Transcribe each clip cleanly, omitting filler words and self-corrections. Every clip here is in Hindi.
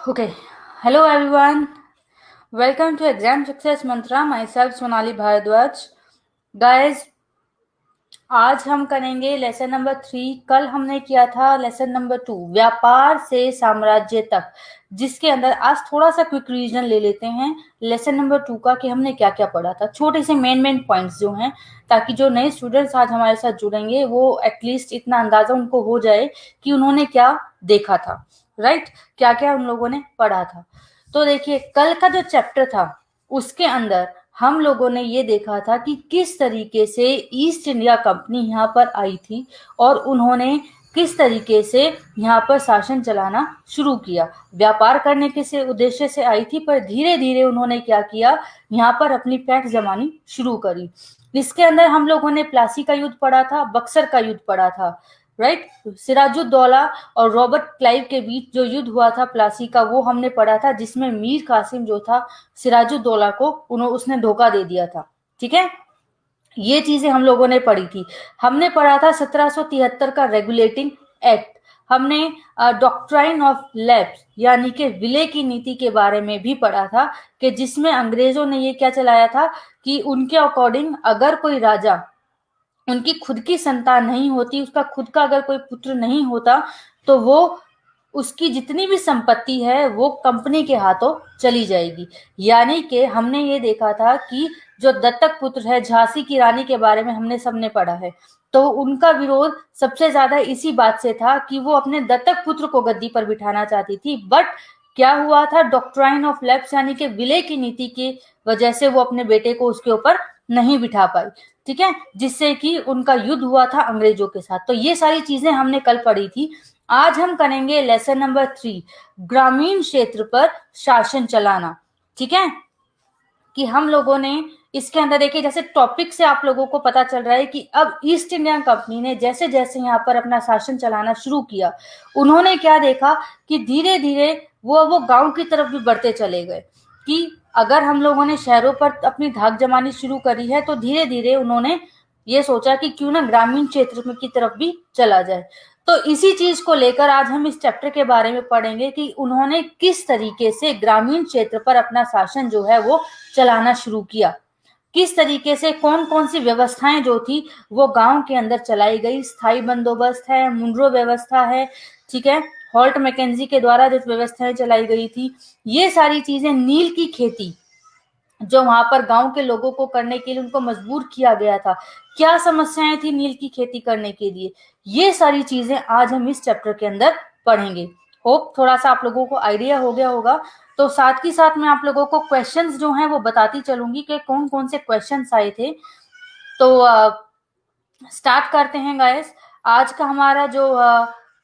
Okay. Hello everyone. Welcome to Exam Success Mantra. Myself Sonali Bharadwaj. Guys, आज हम करेंगे लेसन नंबर 3. कल हमने किया था लेसन नंबर 2, व्यापार से साम्राज्य तक, जिसके अंदर आज थोड़ा सा क्विक रिवीजन ले लेते हैं लेसन नंबर 2 का कि हमने क्या क्या पढ़ा था, छोटे से मेन पॉइंट्स जो हैं, ताकि जो नए स्टूडेंट्स आज हमारे साथ जुड़ेंगे वो एटलीस्ट इतना अंदाजा उनको हो जाए कि उन्होंने क्या देखा था, राइट, क्या क्या उन लोगों ने पढ़ा था. तो देखिए, कल का जो चैप्टर था उसके अंदर हम लोगों ने ये देखा था कि किस तरीके से ईस्ट इंडिया कंपनी यहाँ पर आई थी और उन्होंने किस तरीके से यहाँ पर शासन चलाना शुरू किया. व्यापार करने के से उद्देश्य से आई थी, पर धीरे धीरे उन्होंने क्या किया, यहाँ पर अपनी पैठ जमानी शुरू करी. इसके अंदर हम लोगों ने प्लासी का युद्ध पढ़ा था, बक्सर का युद्ध पढ़ा था, राइट. सिराजुद्दौला और रॉबर्ट क्लाइव के बीच जो युद्ध हुआ था प्लासी का, वो हमने पढ़ा था, जिसमें मीर कासिम जो था सिराजुद्दौला को उसने धोखा दे दिया था. ठीक है, ये चीजें हम लोगों ने पढ़ी थी. हमने पढ़ा था 1773 का रेगुलेटिंग एक्ट. हमने डॉक्ट्राइन ऑफ लैप्स यानी कि विलय की नीति के बारे में भी पढ़ा था, कि जिसमें अंग्रेजों ने ये क्या चलाया था कि उनके अकॉर्डिंग अगर कोई राजा, उनकी खुद की संतान नहीं होती, उसका खुद का अगर कोई पुत्र नहीं होता, तो वो उसकी जितनी भी संपत्ति है वो कंपनी के हाथों चली जाएगी. यानी कि हमने ये देखा था कि जो दत्तक पुत्र है, झांसी की रानी के बारे में हमने सबने पढ़ा है, तो उनका विरोध सबसे ज्यादा इसी बात से था कि वो अपने दत्तक पुत्र को गद्दी पर बिठाना चाहती थी. बट क्या हुआ था, डॉक्ट्राइन ऑफ लैप्स यानी कि विलय की नीति की वजह से वो अपने बेटे को उसके ऊपर नहीं बिठा पाई. ठीक है, जिससे कि उनका युद्ध हुआ था अंग्रेजों के साथ. तो ये सारी चीजें हमने कल पढ़ी थी. आज हम करेंगे लेसन नंबर 3, ग्रामीण क्षेत्र पर शासन चलाना. ठीक है, कि हम लोगों ने इसके अंदर देखिए, जैसे टॉपिक से आप लोगों को पता चल रहा है कि अब ईस्ट इंडिया कंपनी ने जैसे जैसे यहाँ पर अपना शासन चलाना शुरू किया, उन्होंने क्या देखा कि धीरे धीरे वो गांव की तरफ भी बढ़ते चले गए. कि अगर हम लोगों ने शहरों पर अपनी धाक जमानी शुरू करी है, तो धीरे धीरे उन्होंने ये सोचा कि क्यों ना ग्रामीण क्षेत्र में की तरफ भी चला जाए. तो इसी चीज को लेकर आज हम इस चैप्टर के बारे में पढ़ेंगे कि उन्होंने किस तरीके से ग्रामीण क्षेत्र पर अपना शासन जो है वो चलाना शुरू किया, किस तरीके से कौन कौन सी व्यवस्थाएं जो थी वो गांव के अंदर चलाई गई. स्थायी बंदोबस्त है, मुनरो व्यवस्था है, ठीक है, हॉल्ट मैकेंजी के द्वारा जो व्यवस्थाएं चलाई गई थी, ये सारी चीजें, नील की खेती जो वहां पर गांव के लोगों को करने के लिए उनको मजबूर किया गया था, क्या समस्याएं थी नील की खेती करने के लिए, ये सारी चीजें आज हम इस चैप्टर के अंदर पढ़ेंगे. होप थोड़ा सा आप लोगों को आइडिया हो गया होगा. तो साथ ही साथ मैं आप लोगों को क्वेश्चंस जो हैं वो बताती चलूंगी कि कौन कौन से क्वेश्चंस आए थे. तो स्टार्ट करते हैं गाइस. आज का हमारा जो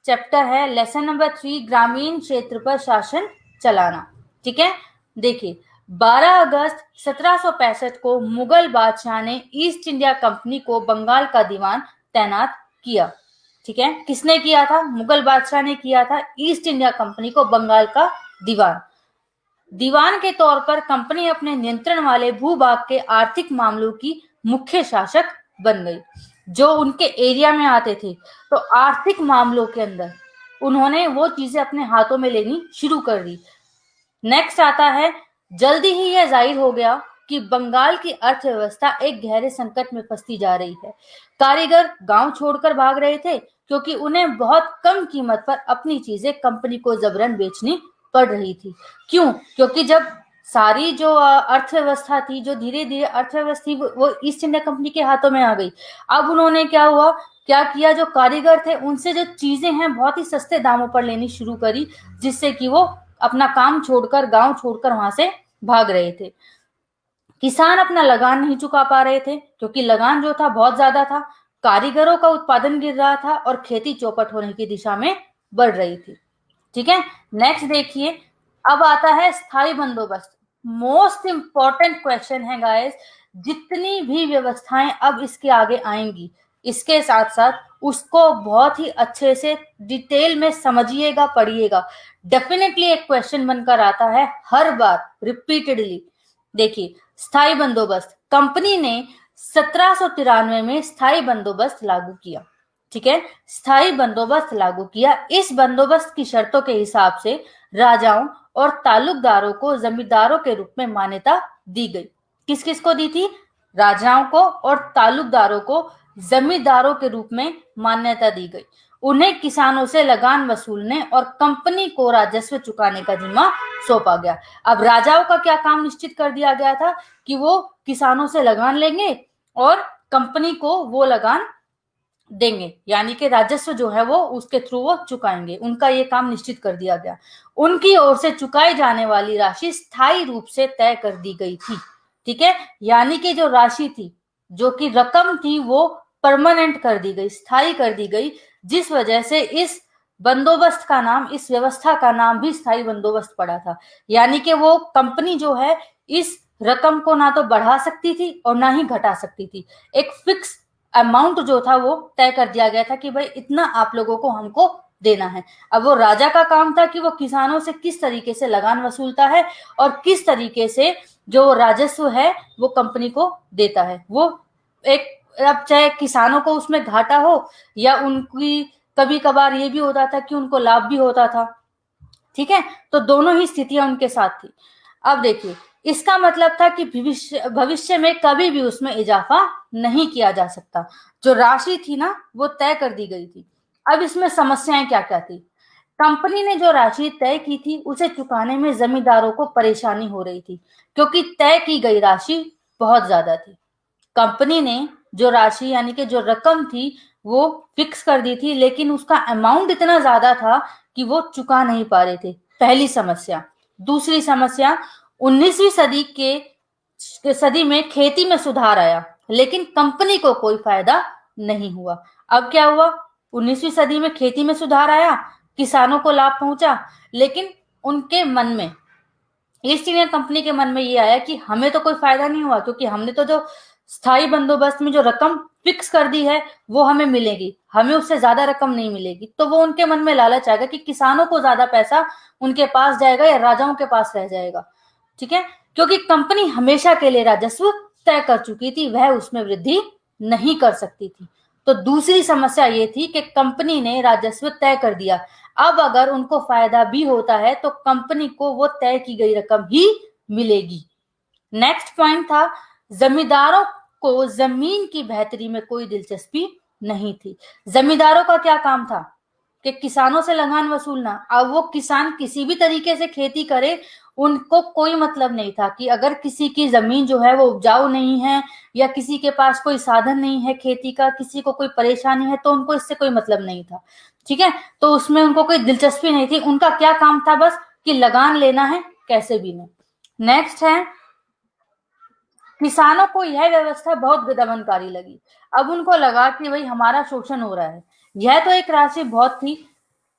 चैप्टर है लेसन नंबर 3, ग्रामीण क्षेत्र पर शासन चलाना. ठीक है, देखिए, 12 अगस्त 1765 को मुगल बादशाह ने ईस्ट इंडिया कंपनी को बंगाल का दीवान तैनात किया. ठीक है, किसने किया था, मुगल बादशाह ने किया था ईस्ट इंडिया कंपनी को बंगाल का दीवान. दीवान के तौर पर कंपनी अपने नियंत्रण वाले भूभाग के आर्थिक मामलों की मुख्य शासक बन गई. जो उनके एरिया में आते थे, तो आर्थिक मामलों के अंदर उन्होंने वो चीजें अपने हाथों में लेनी शुरू कर दी. नेक्स्ट आता है, जल्दी ही यह जाहिर हो गया कि बंगाल की अर्थव्यवस्था एक गहरे संकट में फंसती जा रही है. कारीगर गांव छोड़कर भाग रहे थे क्योंकि उन्हें बहुत कम कीमत पर अपनी चीजें कंपनी को जबरन बेचनी पड़ रही थी. क्यों, क्योंकि जब सारी जो अर्थव्यवस्था थी, जो धीरे धीरे अर्थव्यवस्था वो ईस्ट इंडिया कंपनी के हाथों में आ गई. अब उन्होंने क्या किया, जो कारीगर थे उनसे जो चीजें हैं बहुत ही सस्ते दामों पर लेनी शुरू करी, जिससे कि वो अपना काम छोड़कर, गांव छोड़कर वहां से भाग रहे थे. किसान अपना लगान नहीं चुका पा रहे थे क्योंकि लगान जो था बहुत ज्यादा था. कारीगरों का उत्पादन गिर रहा था और खेती चौपट होने की दिशा में बढ़ रही थी. ठीक है, नेक्स्ट देखिए, अब आता है स्थायी बंदोबस्त. मोस्ट इंपॉर्टेंट क्वेश्चन है गाइस. जितनी भी व्यवस्थाएं अब इसके आगे आएंगी, इसके साथ साथ उसको बहुत ही अच्छे से डिटेल में समझिएगा, पढ़िएगा. डेफिनेटली एक क्वेश्चन बनकर आता है हर बार रिपीटेडली. देखिए, स्थायी बंदोबस्त, कंपनी ने 1793 में स्थायी बंदोबस्त लागू किया. ठीक है, स्थायी बंदोबस्त लागू किया. इस बंदोबस्त की शर्तों के हिसाब से राजाओं और तालुकदारों को जमींदारों के रूप में मान्यता दी गई। किस किस को दी थी? राजाओं को और तालुकदारों को जमींदारों के रूप में मान्यता दी गई। उन्हें किसानों से लगान वसूलने और कंपनी को राजस्व चुकाने का जिम्मा सौंपा गया। अब राजाओं का क्या काम निश्चित कर दिया गया था कि वो किसानों से लगान लेंगे और कंपनी को वो लगान देंगे, यानी कि राजस्व जो है वो उसके थ्रू वो चुकाएंगे। उनका ये काम निश्चित कर दिया गया। उनकी ओर से चुकाई जाने वाली राशि स्थायी रूप से तय कर दी गई थी। ठीक है, यानी कि जो राशि थी, जो कि रकम थी, वो परमानेंट कर दी गई, स्थायी कर दी गई, जिस वजह से इस बंदोबस्त का नाम, इस व्यवस्था का नाम भी स्थायी बंदोबस्त पड़ा था। यानी कि वो कंपनी जो है इस रकम को ना तो बढ़ा सकती थी और ना ही घटा सकती थी। एक फिक्स अमाउंट जो था वो तय कर दिया गया था कि भाई इतना आप लोगों को हमको देना है। अब वो राजा का काम था कि वो किसानों से किस तरीके से लगान वसूलता है और किस तरीके से जो राजस्व है वो कंपनी को देता है। वो एक, अब चाहे किसानों को उसमें घाटा हो या उनकी कभी कभार ये भी होता था कि उनको लाभ भी होता था। ठीक है, तो दोनों ही स्थितियां उनके साथ थी। अब देखिए, इसका मतलब था कि भविष्य में कभी भी उसमें इजाफा नहीं किया जा सकता। जो राशि थी ना वो तय कर दी गई थी। अब इसमें समस्याएं क्या क्या थी? कंपनी ने जो राशि तय की थी उसे चुकाने में जमींदारों को परेशानी हो रही थी, क्योंकि तय की गई राशि बहुत ज्यादा थी। कंपनी ने जो राशि यानी कि जो रकम थी वो फिक्स कर दी थी, लेकिन उसका अमाउंट इतना ज्यादा था कि वो चुका नहीं पा रहे थे। पहली समस्या। दूसरी समस्या, 19वीं सदी में खेती में सुधार आया, लेकिन कंपनी को कोई फायदा नहीं हुआ। अब क्या हुआ? 19वीं सदी में खेती में सुधार आया, किसानों को लाभ पहुंचा, लेकिन उनके मन में, ईस्ट इंडिया कंपनी के मन में ये आया कि हमें तो कोई फायदा नहीं हुआ, क्योंकि हमने तो जो स्थायी बंदोबस्त में जो रकम फिक्स कर दी है वो हमें मिलेगी, हमें उससे ज्यादा रकम नहीं मिलेगी। तो वो उनके मन में लालच आएगा कि किसानों को ज्यादा पैसा उनके पास जाएगा या राजाओं के पास रह जाएगा। ठीक है, क्योंकि कंपनी हमेशा के लिए राजस्व तय कर चुकी थी, वह उसमें वृद्धि नहीं कर सकती थी। तो दूसरी समस्या ये थी कि कंपनी ने राजस्व तय कर दिया, अब अगर उनको फायदा भी होता है तो कंपनी को वो तय की गई रकम ही मिलेगी। नेक्स्ट पॉइंट था, जमींदारों को जमीन की बेहतरी में कोई दिलचस्पी नहीं थी। जमींदारों का क्या काम था? कि किसानों से लगान वसूलना। अब वो किसान किसी भी तरीके से खेती करे, उनको कोई मतलब नहीं था कि अगर किसी की जमीन जो है वो उपजाऊ नहीं है या किसी के पास कोई साधन नहीं है खेती का, किसी को कोई परेशानी है, तो उनको इससे कोई मतलब नहीं था। ठीक है, तो उसमें उनको कोई दिलचस्पी नहीं थी। उनका क्या काम था? बस कि लगान लेना है कैसे भी नहीं। नेक्स्ट है, किसानों को यह व्यवस्था बहुत दमनकारी लगी। अब उनको लगा कि भाई हमारा शोषण हो रहा है। यह तो एक राशि बहुत थी,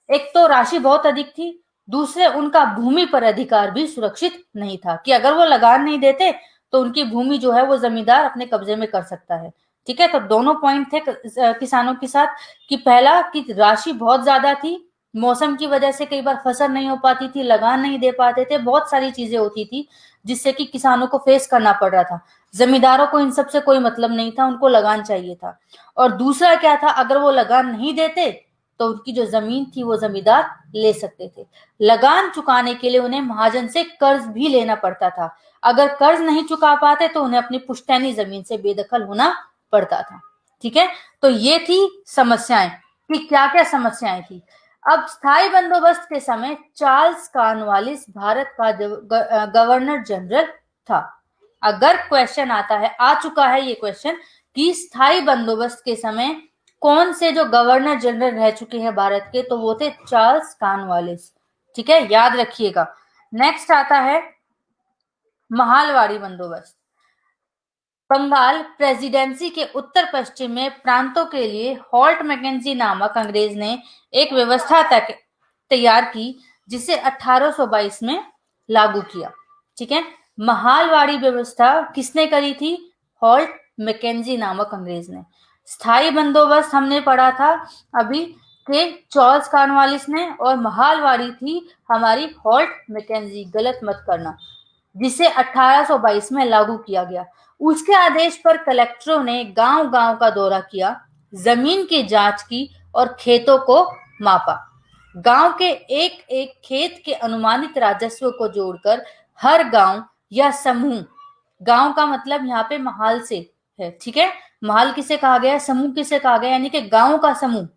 एक तो राशि बहुत अधिक थी, दूसरे उनका भूमि पर अधिकार भी सुरक्षित नहीं था कि अगर वो लगान नहीं देते तो उनकी भूमि जो है वो जमींदार अपने कब्जे में कर सकता है। ठीक है, तो दोनों पॉइंट थे किसानों के साथ कि पहला कि राशि बहुत ज्यादा थी, मौसम की वजह से कई बार फसल नहीं हो पाती थी, लगान नहीं दे पाते थे, बहुत सारी चीजें होती थी जिससे कि किसानों को फेस करना पड़ रहा था। जमींदारों को इन सब से कोई मतलब नहीं था, उनको लगान चाहिए था। और दूसरा क्या था, अगर वो लगान नहीं देते तो उनकी जो जमीन थी वो जमींदार ले सकते थे। लगान चुकाने के लिए उन्हें महाजन से कर्ज भी लेना पड़ता था। अगर कर्ज नहीं चुका पाते तो उन्हें अपनी पुश्तैनी जमीन से बेदखल होना पड़ता था। ठीक है, तो ये थी समस्याएं कि क्या क्या समस्याएं थी। अब स्थायी बंदोबस्त के समय चार्ल्स कॉर्नवालिस भारत का गवर्नर जनरल था। अगर क्वेश्चन आता है, आ चुका है ये क्वेश्चन कि स्थायी बंदोबस्त के समय कौन से जो गवर्नर जनरल रह चुके हैं भारत के, तो वो थे चार्ल्स कॉर्नवालिस। ठीक है, याद रखिएगा। नेक्स्ट आता है महालवाड़ी बंदोबस्त। बंगाल प्रेसिडेंसी के उत्तर पश्चिम में प्रांतों के लिए हॉल्ट मैकेंजी नामक अंग्रेज ने एक व्यवस्था तैयार की जिसे 1822 में लागू किया। ठीक है, महालवाड़ी व्यवस्था किसने करी थी? हॉल्ट मैकेंजी नामक अंग्रेज ने। स्थायी बंदोबस्त हमने पढ़ा था अभी के चार्ल्स कॉर्नवालिस ने, और महालवाड़ी थी हमारी हॉल्ट मैकेंजी, गलत मत करना, जिसे 1822 में लागू किया गया। उसके आदेश पर कलेक्टरों ने गांव-गांव का दौरा किया, जमीन की जांच की और खेतों को मापा। गांव के एक एक खेत के अनुमानित राजस्व को जोड़कर हर गांव या समूह, गांव का मतलब यहाँ पे महाल से है, ठीक है। महाल किसे कहा गया है, समूह किसे कहा गया, यानी कि गांव का समूह,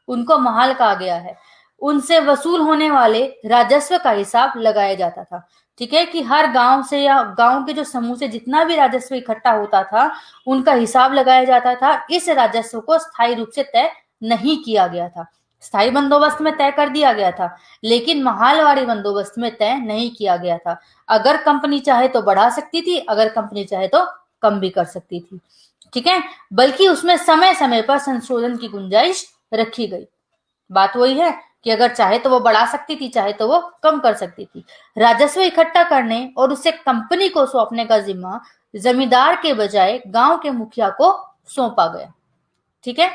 उनको महाल कहा गया है। उनसे वसूल होने वाले राजस्व का हिसाब लगाया जाता था, ठीक है, कि हर गांव से या गांव के जो समूह से जितना भी राजस्व इकट्ठा होता था उनका हिसाब लगाया जाता था। इस राजस्व को स्थायी रूप से तय नहीं किया गया था, स्थायी बंदोबस्त में तय कर दिया गया था, लेकिन महालवाड़ी बंदोबस्त में तय नहीं किया गया था। अगर कंपनी चाहे तो बढ़ा सकती थी, अगर कंपनी चाहे तो कम भी कर सकती थी, ठीक है, बल्कि उसमें समय समय पर संशोधन की गुंजाइश रखी गई। बात वही है कि अगर चाहे तो वो बढ़ा सकती थी, चाहे तो वो कम कर सकती थी। राजस्व इकट्ठा करने और उसे कंपनी को सौंपने का जिम्मा जमींदार के बजाय गांव के मुखिया को सौंपा गया, ठीक है।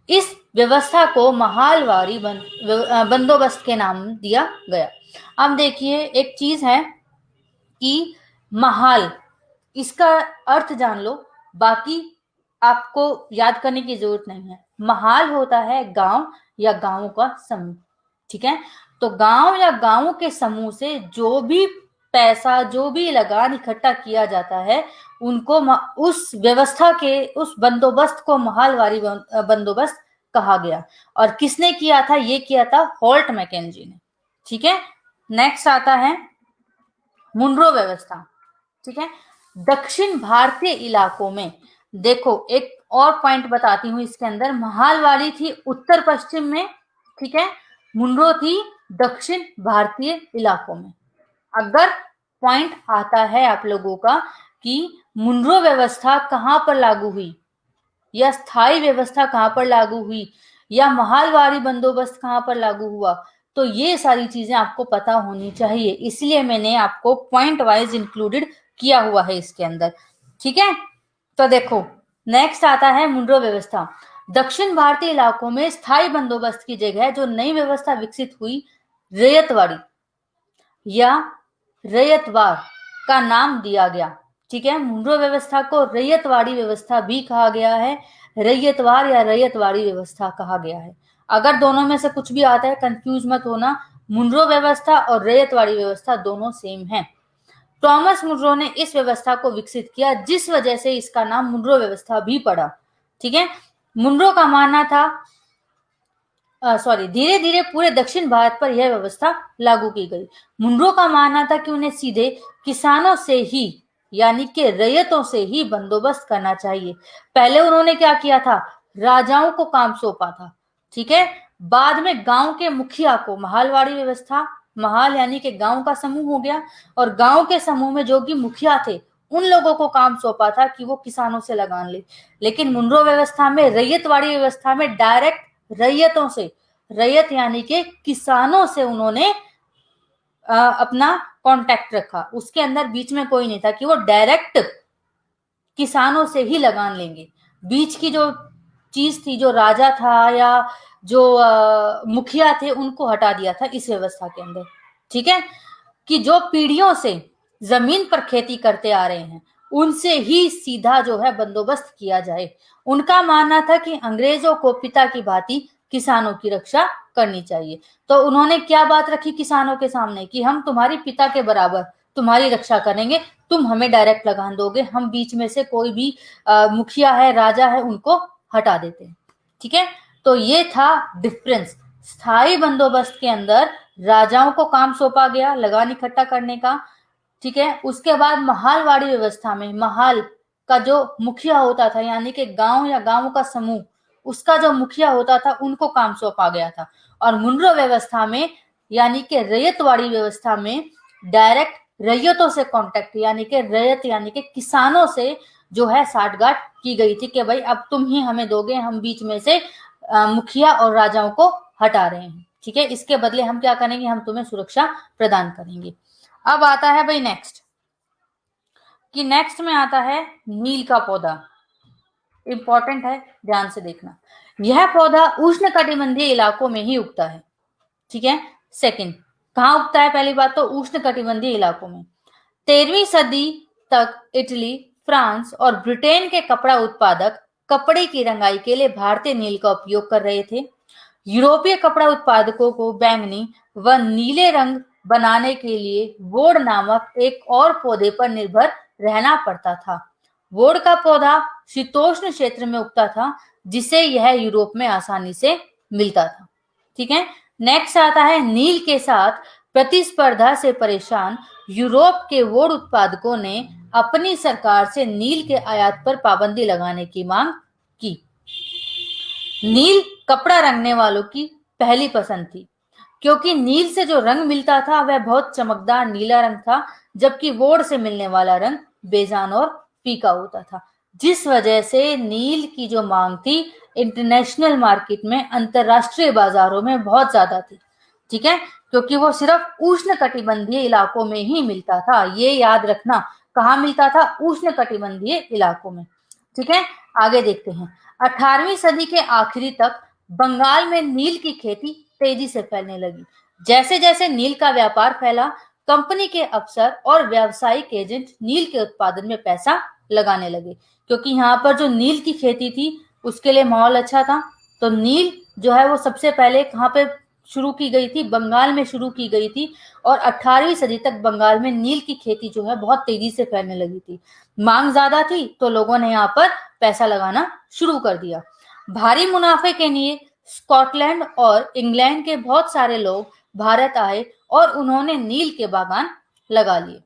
इस व्यवस्था को महालवाड़ी बंदोबस्त के नाम दिया गया। अब देखिए एक चीज है कि महाल, इसका अर्थ जान लो, बाकी आपको याद करने की जरूरत नहीं है। महाल होता है गांव या गांवों का समूह, ठीक है। तो गांव या गांवों के समूह से जो भी पैसा, जो भी लगान इकट्ठा किया जाता है, उनको उस व्यवस्था के, उस बंदोबस्त को महालवाड़ी बंदोबस्त कहा गया। और किसने किया था, ये किया था होल्ट मैकेंजी ने, ठीक है। नेक्स्ट आता है मुनरो व्यवस्था, ठीक है। दक्षिण भारतीय इलाकों में, देखो एक और पॉइंट बताती हूं इसके अंदर, महालवाड़ी थी उत्तर पश्चिम में, ठीक है, मुनरो थी दक्षिण भारतीय इलाकों में। अगर पॉइंट आता है आप लोगों का कि मुनरो व्यवस्था कहां पर लागू हुई, या स्थायी व्यवस्था कहां पर लागू हुई, या महालवाड़ी बंदोबस्त कहां पर लागू हुआ, तो ये सारी चीजें आपको पता होनी चाहिए, इसलिए मैंने आपको पॉइंट वाइज इंक्लूडेड किया हुआ है इसके अंदर, ठीक है। तो देखो नेक्स्ट आता है मुनरो व्यवस्था। दक्षिण भारतीय इलाकों में स्थायी बंदोबस्त की जगह जो नई व्यवस्था विकसित हुई, रैयतवाड़ी या रैयतवार का नाम दिया गया, ठीक है। मुनरो व्यवस्था को रैयतवाड़ी व्यवस्था भी कहा गया है, रैयतवार या रैयतवाड़ी व्यवस्था कहा गया है। अगर दोनों में से कुछ भी आता है कंफ्यूज मत होना, मुनरो व्यवस्था और रैयतवाड़ी व्यवस्था दोनों सेम है। टॉमस मुनरो ने इस व्यवस्था को विकसित किया, जिस वजह से इसका नाम मुनरो व्यवस्था भी पड़ा, ठीक है। मुनरो का मानना था, धीरे धीरे पूरे दक्षिण भारत पर यह व्यवस्था लागू की गई। मुनरो का मानना था कि उन्हें सीधे किसानों से ही, यानी कि रैयतों से ही बंदोबस्त करना चाहिए। पहले उन्होंने क्या किया था, राजाओं को काम सौंपा था, ठीक है। बाद में गांव के मुखिया को, महालवाड़ी व्यवस्था, महाल यानी कि गांव का समूह हो गया, और गांव के समूह में जो कि मुखिया थे उन लोगों को काम सौंपा था कि वो किसानों से लगान ले। लेकिन मुनरो व्यवस्था में, रैयतवाड़ी व्यवस्था में डायरेक्ट रैयतों से, रैयत यानी कि किसानों से उन्होंने अपना कांटेक्ट रखा, उसके अंदर बीच में कोई नहीं था कि वो डायरेक्ट किसानों से ही लगान लेंगे। बीच की जो चीज थी, जो राजा था या जो मुखिया थे, उनको हटा दिया था इस व्यवस्था के अंदर, ठीक है, कि जो पीढ़ियों से जमीन पर खेती करते आ रहे हैं उनसे ही सीधा जो है बंदोबस्त किया जाए। उनका मानना था कि अंग्रेजों को पिता की भांति किसानों की रक्षा करनी चाहिए। तो उन्होंने क्या बात रखी किसानों के सामने कि हम तुम्हारी पिता के बराबर तुम्हारी रक्षा करेंगे, तुम हमें डायरेक्ट लगान दोगे, हम बीच में से कोई भी मुखिया है, राजा है, उनको हटा देते हैं, ठीक है। तो ये था डिफरेंस। स्थायी बंदोबस्त के अंदर राजाओं को काम सौंपा गया लगान इकट्ठा करने का, ठीक है। उसके बाद महालवाड़ी व्यवस्था में महाल का जो मुखिया होता था, यानी कि गांव या गांव का समूह, उसका जो मुखिया होता था उनको काम सौंपा गया था। और मुनरो व्यवस्था में, यानी कि रैयतवाड़ी व्यवस्था में, डायरेक्ट रैयतों से कांटेक्ट, यानी कि रैयत यानी कि किसानों से जो है साठगांठ की गई थी कि भाई अब तुम ही हमें दोगे, हम बीच में से मुखिया और राजाओं को हटा रहे हैं, ठीक है, इसके बदले हम क्या करेंगे, हम तुम्हें सुरक्षा प्रदान करेंगे। अब आता है भाई नेक्स्ट, कि नेक्स्ट में आता है नील का पौधा। इंपॉर्टेंट है, ध्यान से देखना। यह पौधा उष्ण कटिबंधीय इलाकों में ही उगता है, ठीक है। सेकंड, कहाँ उगता है, पहली बात तो उष्ण कटिबंधीय इलाकों में। 13वीं सदी तक इटली, फ्रांस और ब्रिटेन के कपड़ा उत्पादक कपड़े की रंगाई के लिए भारतीय नील का उपयोग कर रहे थे। यूरोपीय कपड़ा उत्पादकों को बैंगनी व नीले रंग बनाने के लिए वोड नामक एक और पौधे पर निर्भर रहना पड़ता था। वोड का पौधा शीतोष्ण क्षेत्र में उगता था, जिसे यह यूरोप में आसानी से मिलता था। ठीक है, नेक्स्ट आता है नील के साथ प्रतिस्पर्धा से परेशान यूरोप के वोड उत्पादकों ने अपनी सरकार से नील के आयात पर पाबंदी लगाने की मांग की। नील कपड़ा रंगने वालों की पहली पसंद थी, क्योंकि नील से जो रंग मिलता था वह बहुत चमकदार नीला रंग था, जबकि वोड से मिलने वाला रंग बेजान और फीका होता था, जिस वजह से नील की जो मांग थी इंटरनेशनल मार्केट में, अंतरराष्ट्रीय बाजारों में बहुत ज्यादा थी। ठीक है, क्योंकि वो सिर्फ उष्ण कटिबंधीय इलाकों में ही मिलता था। ये याद रखना, कहाँ मिलता था? उष्ण कटिबंधीय इलाकों में। ठीक है, आगे देखते हैं। 18वीं सदी के आखिरी तक बंगाल में नील की खेती तेजी से फैलने लगी। जैसे जैसे नील का व्यापार फैला, कंपनी के अफसर और व्यावसायिक एजेंट नील के उत्पादन में पैसा लगाने लगे, क्योंकि यहाँ पर जो नील की खेती थी उसके लिए माहौल अच्छा था। तो नील जो है वो सबसे पहले कहाँ पे शुरू की गई थी? बंगाल में शुरू की गई थी, और 18वीं सदी तक बंगाल में नील की खेती जो है बहुत तेजी से फैलने लगी थी। मांग ज्यादा थी तो लोगों ने यहाँ पर पैसा लगाना शुरू कर दिया। भारी मुनाफे के लिए स्कॉटलैंड और इंग्लैंड के बहुत सारे लोग भारत आए और उन्होंने नील के बागान लगा लिए।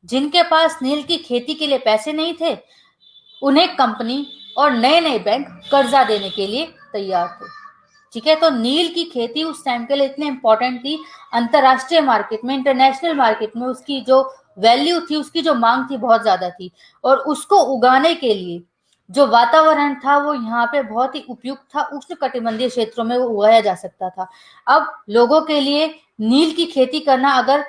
जिनके पास नील की खेती के लिए पैसे नहीं थे, उन्हें कंपनी और नए नए बैंक कर्जा देने के लिए तैयार थे। ठीक है, तो नील की खेती उस टाइम के लिए इतनी इंपॉर्टेंट थी, अंतरराष्ट्रीय मार्केट में, इंटरनेशनल मार्केट में उसकी जो वैल्यू थी, उसकी जो मांग थी बहुत ज्यादा थी, और उसको उगाने के लिए जो वातावरण था वो यहाँ पे बहुत ही उपयुक्त था। उष्ण कटिबंधीय क्षेत्रों में वो उगाया जा सकता था। अब लोगों के लिए नील की खेती करना अगर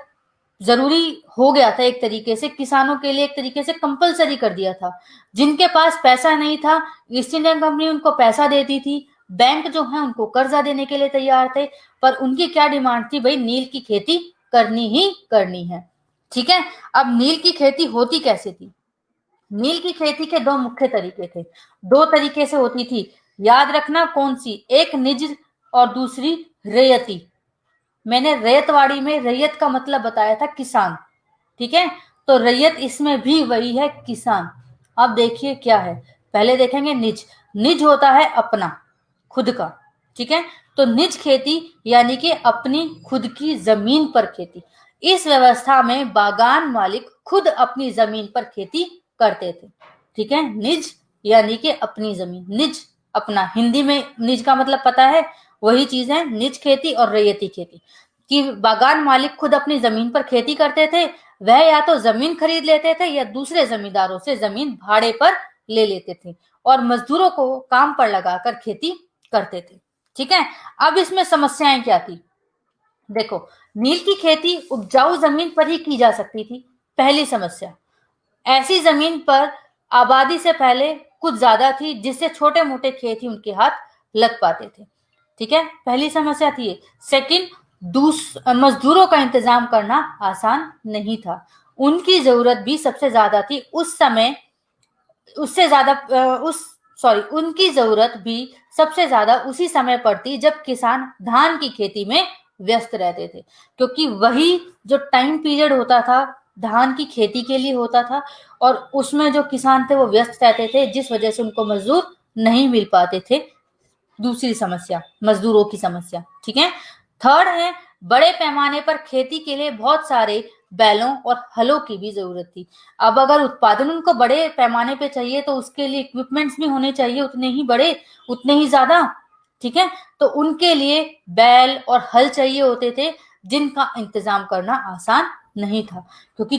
जरूरी हो गया था, एक तरीके से किसानों के लिए एक तरीके से कंपलसरी कर दिया था। जिनके पास पैसा नहीं था, ईस्ट इंडिया कंपनी उनको पैसा देती थी, बैंक जो है उनको कर्जा देने के लिए तैयार थे, पर उनकी क्या डिमांड थी? भाई नील की खेती करनी ही करनी है। ठीक है, अब नील की खेती होती कैसे थी? नील की खेती के दो मुख्य तरीके थे, दो तरीके से होती थी, याद रखना कौन सी? एक निज और दूसरी रैयती। मैंने रैयतवाड़ी में रैयत का मतलब बताया था किसान। ठीक है, तो रैयत इसमें भी वही है, किसान। अब देखिए क्या है, पहले देखेंगे निज। निज होता है अपना, खुद का। ठीक है, तो निज खेती यानी कि अपनी खुद की जमीन पर खेती। इस व्यवस्था में बागान मालिक खुद अपनी जमीन पर खेती करते थे। ठीक है, निज यानी कि अपनी जमीन, निज अपना। हिंदी में निज का मतलब पता है, वही चीज है निज खेती और रैयती खेती, कि बागान मालिक खुद अपनी जमीन पर खेती करते थे। वह या तो जमीन खरीद लेते थे या दूसरे जमींदारों से जमीन भाड़े पर ले लेते थे और मजदूरों को काम पर लगाकर खेती करते थे। ठीक है, अब इसमें समस्याएं क्या थी? देखो, नील की खेती उपजाऊ जमीन पर ही की जा सकती थी। पहली समस्या, ऐसी जमीन पर आबादी से पहले कुछ ज्यादा थी, जिससे छोटे मोटे खेत ही उनके हाथ लग पाते थे। ठीक है, पहली समस्या थी। सेकंड, मजदूरों का इंतजाम करना आसान नहीं था। उनकी जरूरत भी सबसे ज्यादा थी उस समय, उससे ज्यादा उस सॉरी उनकी जरूरत भी सबसे ज्यादा उसी समय पड़ती जब किसान धान की खेती में व्यस्त रहते थे, क्योंकि वही जो टाइम पीरियड होता था धान की खेती के लिए होता था, और उसमें जो किसान थे वो व्यस्त रहते थे, जिस वजह से उनको मजदूर नहीं मिल पाते थे। दूसरी समस्या, मजदूरों की समस्या। ठीक है, थर्ड है, बड़े पैमाने पर खेती के लिए बहुत सारे बैलों और हलों की भी जरूरत थी। अब अगर उत्पादन उनको बड़े पैमाने पे चाहिए तो उसके लिए इक्विपमेंट्स भी होने चाहिए, उतने ही बड़े, उतने ही ज्यादा। ठीक है, तो उनके लिए बैल और हल चाहिए होते थे, जिनका इंतजाम करना आसान नहीं था, क्योंकि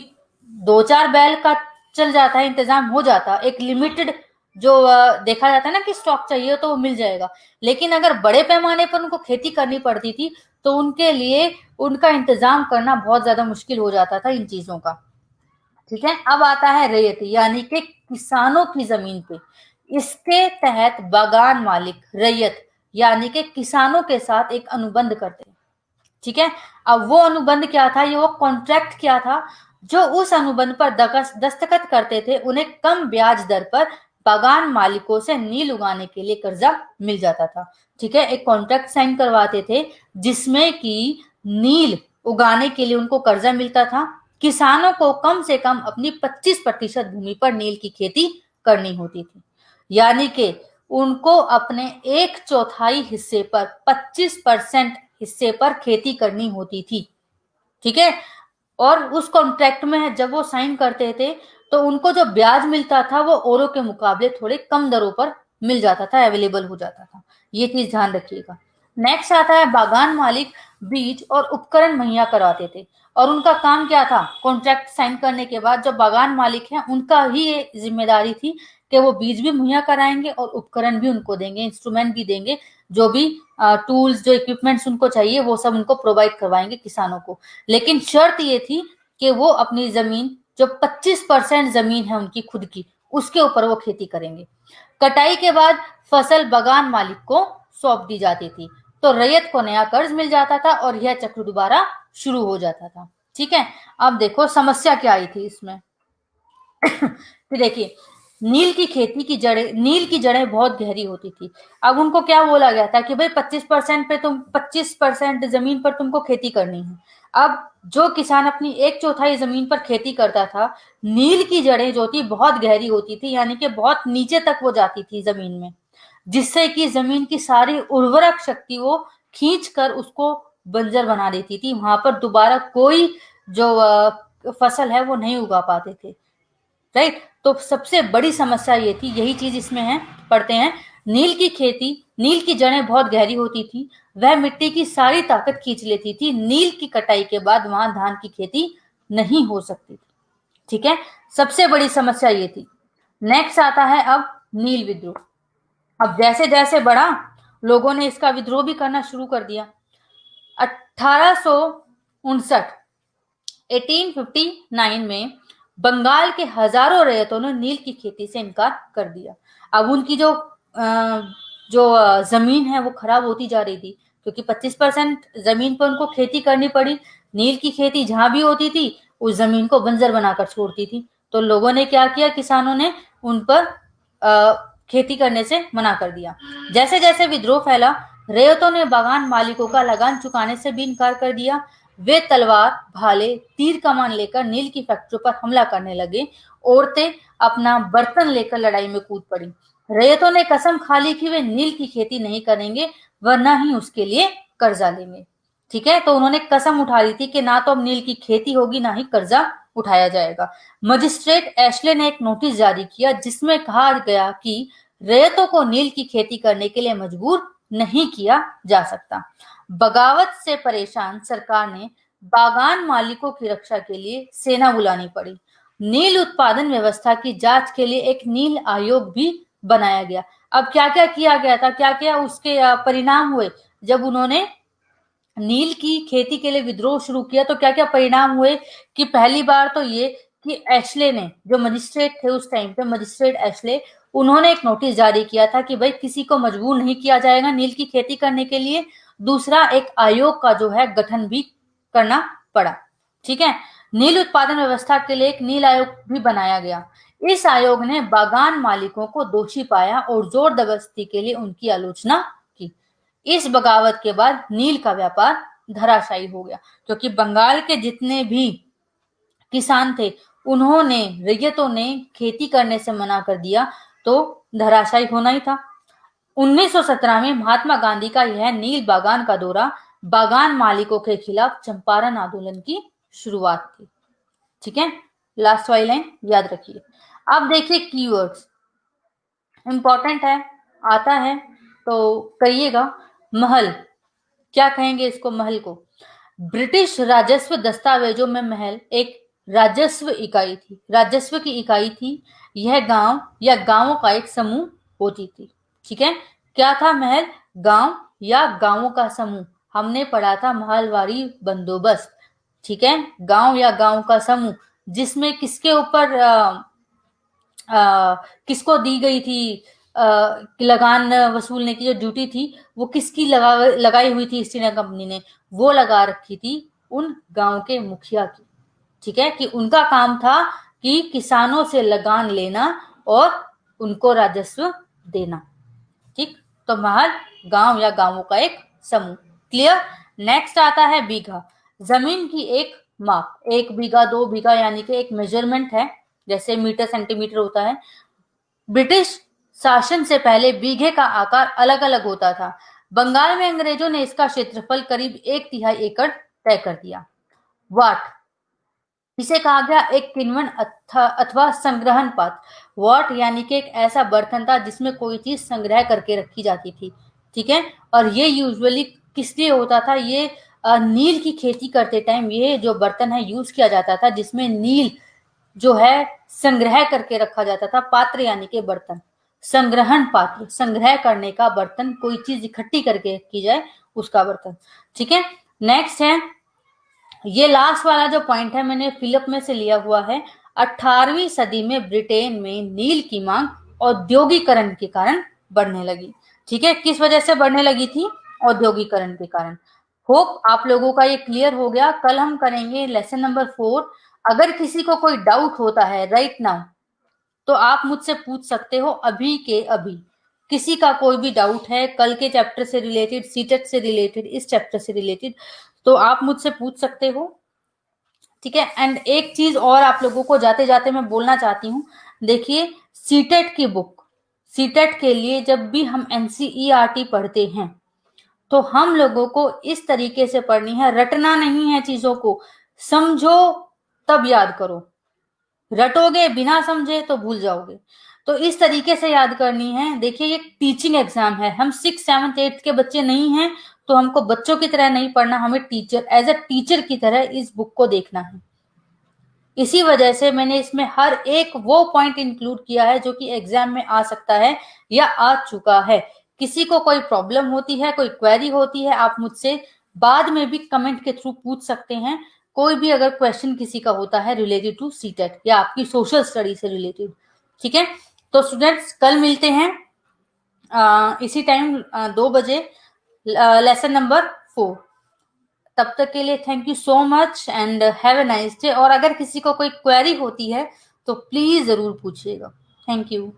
दो चार बैल का चल जाता है, इंतजाम हो जाता, एक लिमिटेड जो देखा जाता है ना कि स्टॉक चाहिए तो वो मिल जाएगा। लेकिन अगर बड़े पैमाने पर उनको खेती करनी पड़ती थी तो उनके लिए उनका इंतजाम करना बहुत ज्यादा मुश्किल हो जाता था इन चीजों का। ठीक है, अब आता है रैयती यानी कि किसानों की जमीन पे। इसके तहत बागान मालिक रैयत यानी कि किसानों के साथ एक अनुबंध करते हैं। ठीक है, अब वो अनुबंध क्या था? ये वो कॉन्ट्रैक्ट क्या था? जो उस अनुबंध पर दस्तखत करते थे उन्हें कम ब्याज दर पर बागान मालिकों से नील उगाने के लिए कर्जा मिल जाता था। ठीक है, एक कॉन्ट्रैक्ट साइन करवाते थे जिसमें कि नील उगाने के लिए उनको कर्जा मिलता था। किसानों को कम से कम अपनी 25% भूमि पर नील की खेती करनी होती थी, यानी कि उनको अपने 1/4 हिस्से पर 25% हिस्से पर खेती करनी होती थी। ठीक है, और उस कॉन्ट्रैक्ट में जब वो साइन करते थे तो उनको जो ब्याज मिलता था वो औरों के मुकाबले थोड़े कम दरों पर मिल जाता था, अवेलेबल हो जाता था। ये चीज ध्यान रखिएगा। नेक्स्ट आता है बागान मालिक बीज और उपकरण मुहैया करवाते थे, और उनका काम क्या था, कॉन्ट्रैक्ट साइन करने के बाद जो बागान मालिक है उनका ही ये जिम्मेदारी थी कि वो बीज भी मुहैया कराएंगे और उपकरण भी उनको देंगे, इंस्ट्रूमेंट भी देंगे, जो भी टूल्स जो इक्विपमेंट्स उनको चाहिए वो सब उनको प्रोवाइड करवाएंगे किसानों को। लेकिन शर्त ये थी कि वो अपनी जमीन जो 25% जमीन है उनकी खुद की, उसके ऊपर वो खेती करेंगे। कटाई के बाद फसल बागान मालिक को सौंप दी जाती थी, तो रैयत को नया कर्ज मिल जाता था और यह चक्र दोबारा शुरू हो जाता था। ठीक है, अब देखो समस्या क्या आई थी इसमें। फिर देखिए, नील की जड़ें बहुत गहरी होती थी। अब उनको क्या बोला गया था कि भाई 25% जमीन पर तुमको खेती करनी है। अब जो किसान अपनी 1/4 जमीन पर खेती करता था, नील की जड़ें जो थी बहुत गहरी होती थी, यानी कि बहुत नीचे तक वो जाती थी जमीन में, जिससे कि जमीन की सारी उर्वरक शक्ति वो खींच कर उसको बंजर बना देती थी। वहां पर दोबारा कोई जो फसल है वो नहीं उगा पाते थे। राइट, तो सबसे बड़ी समस्या ये थी, यही चीज इसमें है, पढ़ते हैं। नील की जड़ें बहुत गहरी होती थी, वह मिट्टी की सारी ताकत खींच लेती थी। नील की कटाई के बाद वहां धान की खेती नहीं हो सकती थी। ठीक है, सबसे बड़ी समस्या ये थी। नेक्स्ट आता है अब नील विद्रोह। अब जैसे जैसे बढ़ा, लोगों ने इसका विद्रोह भी करना शुरू कर दिया। 1859 1859 में बंगाल के हजारों रैयतों ने नील की खेती से इनकार कर दिया। अब उनकी जो जमीन है वो खराब होती जा रही थी, क्योंकि 25% जमीन पर उनको खेती करनी पड़ी। नील की खेती जहां भी होती थी उस जमीन को बंजर बनाकर छोड़ती थी। तो लोगों ने क्या किया, किसानों ने उन पर खेती करने से मना कर दिया। जैसे जैसे विद्रोह फैला, रैयतों ने बागान मालिकों का लगान चुकाने से भी इनकार कर दिया। वे तलवार, भाले, तीर कमान लेकर नील की फैक्ट्रियों पर हमला करने लगे। औरतें अपना बर्तन लेकर लड़ाई में कूद पड़ी। रैयतों ने कसम खा ली कि वे नील की खेती नहीं करेंगे, वरना ही उसके लिए कर्जा लेंगे। ठीक है, तो उन्होंने कसम उठा ली थी कि ना तो अब नील की खेती होगी, ना ही कर्जा उठाया जाएगा। मजिस्ट्रेट एशले ने एक नोटिस जारी किया जिसमें कहा गया कि रैयतों को नील की खेती करने के लिए मजबूर नहीं किया जा सकता। बगावत से परेशान सरकार ने बागान मालिकों की रक्षा के लिए सेना बुलानी पड़ी। नील उत्पादन व्यवस्था की जांच के लिए एक नील आयोग भी बनाया गया। अब क्या क्या किया गया था, क्या क्या उसके परिणाम हुए जब उन्होंने नील की खेती के लिए विद्रोह शुरू किया, तो क्या क्या परिणाम हुए कि पहली बार तो ये कि एशले ने, जो मजिस्ट्रेट थे उस टाइम पे, मजिस्ट्रेट एशले, उन्होंने एक नोटिस जारी किया था कि भाई किसी को मजबूर नहीं किया जाएगा नील की खेती करने के लिए। दूसरा, एक आयोग का जो है गठन भी करना पड़ा। ठीक है, नील उत्पादन व्यवस्था के लिए एक नील आयोग भी बनाया गया। इस आयोग ने बागान मालिकों को दोषी पाया और जोर जबरदस्ती के लिए उनकी आलोचना की। इस बगावत के बाद नील का व्यापार धराशायी हो गया, क्योंकि बंगाल के जितने भी किसान थे उन्होंने, रैयतों ने खेती करने से मना कर दिया, तो धराशायी होना ही था। 1917 में महात्मा गांधी का यह नील बागान का दौरा बागान मालिकों के खिलाफ चंपारण आंदोलन की शुरुआत थी। ठीक है, लास्ट वाली लाइन याद रखिए। अब देखिए कीवर्ड्स, इंपॉर्टेंट है, आता है तो कहिएगा। महल, क्या कहेंगे इसको, महल को? ब्रिटिश राजस्व दस्तावेजों में महल एक राजस्व इकाई थी, राजस्व की इकाई थी। यह गांव या गांवों का एक समूह होती थी। ठीक है, क्या था महल? गांव या गांवों का समूह। हमने पढ़ा था महलवारी बंदोबस्त। ठीक है, गांव या गांव का समूह, जिसमें किसके ऊपर किसको दी गई थी लगान वसूलने की जो ड्यूटी थी, वो किसकी लगाई हुई थी ईस्ट इंडिया कंपनी ने? वो लगा रखी थी उन गांव के मुखिया की। ठीक है, कि उनका काम था कि किसानों से लगान लेना और उनको राजस्व देना। ठीक, तो महल गांव या गांवों का एक समूह। क्लियर। नेक्स्ट आता है बीघा, जमीन की एक माप। 1 बीघा 2 बीघा यानी कि एक मेजरमेंट है, जैसे मीटर सेंटीमीटर होता है। ब्रिटिश शासन से पहले बीघे का आकार अलग अलग होता था। बंगाल में अंग्रेजों ने इसका क्षेत्रफल करीब 1/3 एकड़ तय कर दिया। वाट, इसे कहा गया एक किण्वन अथवा संग्रहण पात्र। वॉट यानी कि एक ऐसा बर्तन था जिसमें कोई चीज संग्रह करके रखी जाती थी। ठीक है। और ये यूजुअली किस लिए होता था, ये नील की खेती करते टाइम ये जो बर्तन है यूज किया जाता था, जिसमें नील जो है संग्रह करके रखा जाता था। पात्र यानी कि बर्तन, संग्रहण पात्र, संग्रह करने का बर्तन, कोई चीज इकट्ठी करके रखी जाए उसका बर्तन। ठीक है। नेक्स्ट है, ये लास्ट वाला जो पॉइंट है मैंने फिलिप में से लिया हुआ है। 18वीं सदी में ब्रिटेन में नील की मांग औद्योगिकरण के कारण बढ़ने लगी। ठीक है। किस वजह से बढ़ने लगी थी? औद्योगिकरण के कारण। होप आप लोगों का ये क्लियर हो गया। कल हम करेंगे लेसन नंबर 4। अगर किसी को कोई डाउट होता है राइट नाउ, तो आप मुझसे पूछ सकते हो अभी के अभी। किसी का कोई भी डाउट है कल के चैप्टर से रिलेटेड, सीटेट से रिलेटेड, इस चैप्टर से रिलेटेड, तो आप मुझसे पूछ सकते हो। ठीक है। एंड एक चीज और आप लोगों को जाते जाते मैं बोलना चाहती हूँ, देखिए सीटेट की बुक, सीटेट के लिए जब भी हम एनसीईआरटी पढ़ते हैं तो हम लोगों को इस तरीके से पढ़नी है, रटना नहीं है चीजों को, समझो तब याद करो। रटोगे बिना समझे तो भूल जाओगे। तो इस तरीके से याद करनी है। देखिए ये टीचिंग एग्जाम है, हम 6th 7th 8th के बच्चे नहीं हैं, तो हमको बच्चों की तरह नहीं पढ़ना, हमें टीचर एज अ टीचर की तरह इस बुक को देखना है। इसी वजह से मैंने इसमें हर एक वो पॉइंट इंक्लूड किया है जो कि एग्जाम में आ सकता है या आ चुका है। किसी को कोई प्रॉब्लम होती है, कोई क्वेरी होती है, आप मुझसे बाद में भी कमेंट के थ्रू पूछ सकते हैं। कोई भी अगर क्वेश्चन किसी का होता है रिलेटेड टू सीटेट या आपकी सोशल स्टडी से रिलेटेड। ठीक है। तो स्टूडेंट्स कल मिलते हैं इसी टाइम 2 बजे, लेसन नंबर 4। तब तक के लिए thank you so much and have a nice day. और अगर किसी को कोई क्वेरी होती है तो प्लीज जरूर पूछिएगा। Thank you.